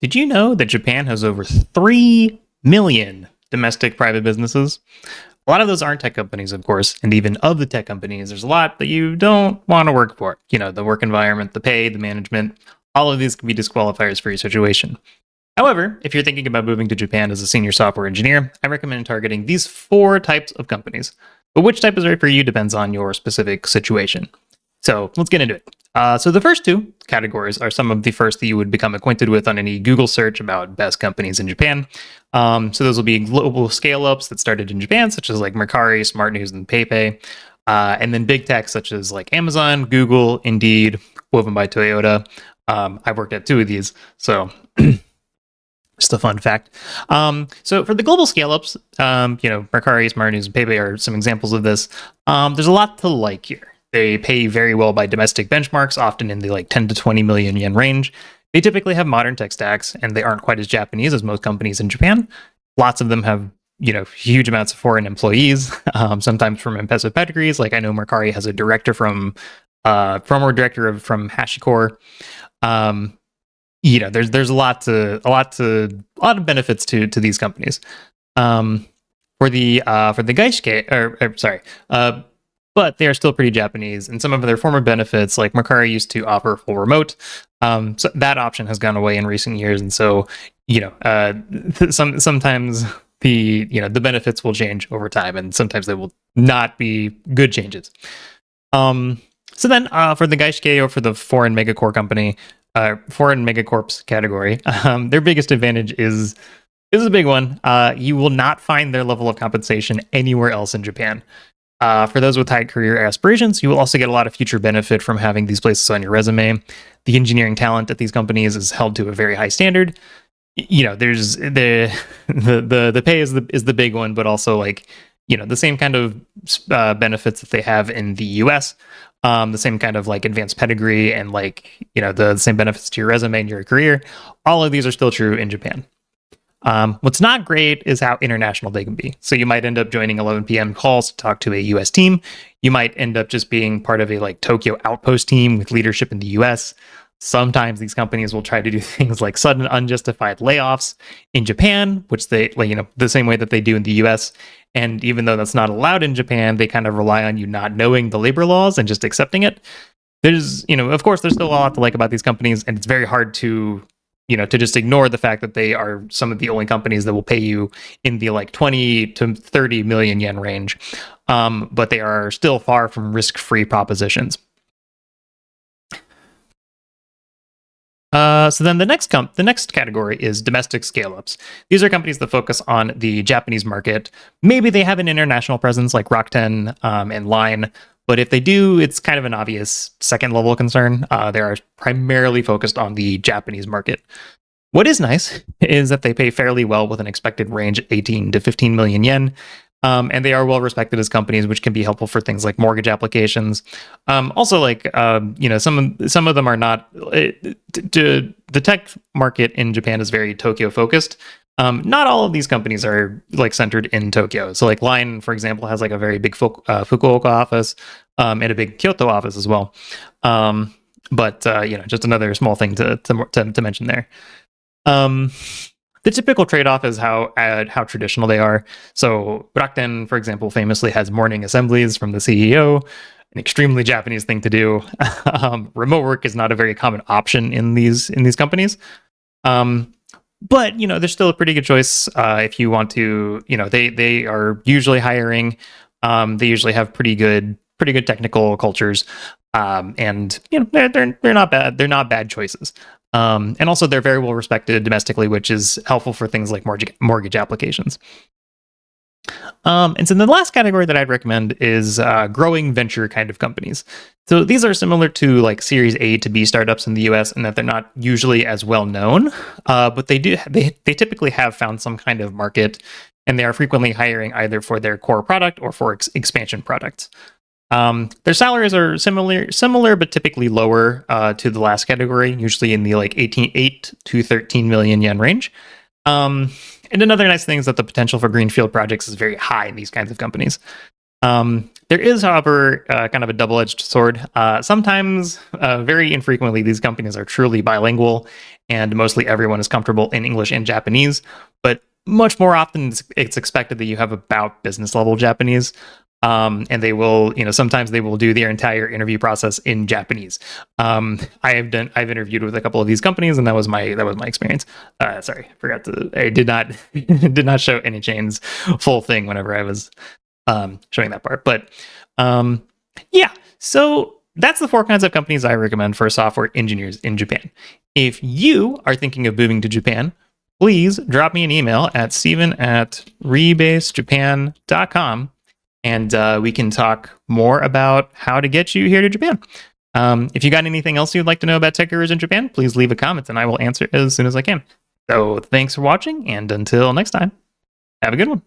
Did you know that Japan has over 3 million domestic private businesses? A lot of those aren't tech companies, of course, and even of the tech companies, there's a lot that you don't want to work for. The work environment, the pay, the management, all of these can be disqualifiers for your situation. However, if you're thinking about moving to Japan as a senior software engineer, I recommend targeting these 4 types of companies. But which type is right for you depends on your specific situation. So let's get into it. So the first 2 categories are some of the first that you would become acquainted with on any Google search about best companies in Japan. So those will be global scale-ups that started in Japan, such as like Mercari, Smart News, and PayPay. And then big tech such as like Amazon, Google, Indeed, Woven by Toyota. I've worked at 2 of these, so just a fun fact. So for the global scale-ups, Mercari, Smart News, and PayPay are some examples of this. There's a lot to like here. They pay very well by domestic benchmarks, often in the like 10 to 20 million yen range. They typically have modern tech stacks, and they aren't quite as Japanese as most companies in Japan. Lots of them have huge amounts of foreign employees, sometimes from impressive pedigrees. Like I know Mercari has a director from HashiCorp. There's a lot of benefits to these companies. For the Gaishike, but they are still pretty Japanese, and some of their former benefits, like Mercari used to offer full remote, so that option has gone away in recent years, and so sometimes the benefits will change over time, and sometimes they will not be good changes. So then, for the Gaishike or for the foreign megacorp company, foreign megacorps category, their biggest advantage is a big one. You will not find their level of compensation anywhere else in Japan. For those with high career aspirations, you will also get a lot of future benefit from having these places on your resume. The engineering talent at these companies is held to a very high standard. There's the pay is the big one, but also like the same kind of benefits that they have in the U.S. The same kind of like advanced pedigree and like the same benefits to your resume and your career. All of these are still true in Japan. What's not great is how international they can be. So you might end up joining 11 p.m. calls to talk to a U.S. team. You might end up just being part of a like Tokyo outpost team with leadership in the U.S. Sometimes these companies will try to do things like sudden unjustified layoffs in Japan, which they the same way that they do in the U.S. And even though that's not allowed in Japan, they kind of rely on you not knowing the labor laws and just accepting it. There's of course, there's still a lot to like about these companies, and it's very hard to just ignore the fact that they are some of the only companies that will pay you in the like 20 to 30 million yen range. But they are still far from risk-free propositions. So then the next category is domestic scale-ups. These are companies that focus on the Japanese market. Maybe they have an international presence like Rakuten and Line, but if they do, it's kind of an obvious second-level concern. They are primarily focused on the Japanese market. What is nice is that they pay fairly well with an expected range of 18 to 15 million yen. And they are well respected as companies, which can be helpful for things like mortgage applications. Also, like some of them are not. The tech market in Japan is very Tokyo focused. Not all of these companies are like centered in Tokyo. So, like Line, for example, has like a very big Fukuoka office and a big Kyoto office as well. But just another small thing to mention there. The typical trade-off is how traditional they are. So Rakuten, for example, famously has morning assemblies from the CEO, an extremely Japanese thing to do. Remote work is not a very common option in these companies. But there's still a pretty good choice if you want to. They are usually hiring. They usually have pretty good technical cultures, and they're not bad. They're not bad choices. And also, they're very well respected domestically, which is helpful for things like mortgage applications. And so the last category that I'd recommend is growing venture kind of companies. So these are similar to like Series A to B startups in the US in that they're not usually as well known, but they typically have found some kind of market, and they are frequently hiring either for their core product or for expansion products. Their salaries are similar, but typically lower to the last category, usually in the like 8 to 13 million yen range. And another nice thing is that the potential for greenfield projects is very high in these kinds of companies. Their There is, however, kind of a double-edged sword. Sometimes, very infrequently, these companies are truly bilingual, and mostly everyone is comfortable in English and Japanese. But much more often, it's expected that you have about business level Japanese. And they will, sometimes they will do their entire interview process in Japanese. I've interviewed with a couple of these companies, and that was my experience. Sorry, I did not did not show AnyChain's full thing whenever I was showing that part. But yeah, so that's the 4 kinds of companies I recommend for software engineers in Japan. If you are thinking of moving to Japan, please drop me an email at steven@rebasejapan.com, and we can talk more about how to get you here to Japan. If you got anything else you'd like to know about tech careers in Japan, please leave a comment and I will answer as soon as I can. So thanks for watching, and until next time, have a good one.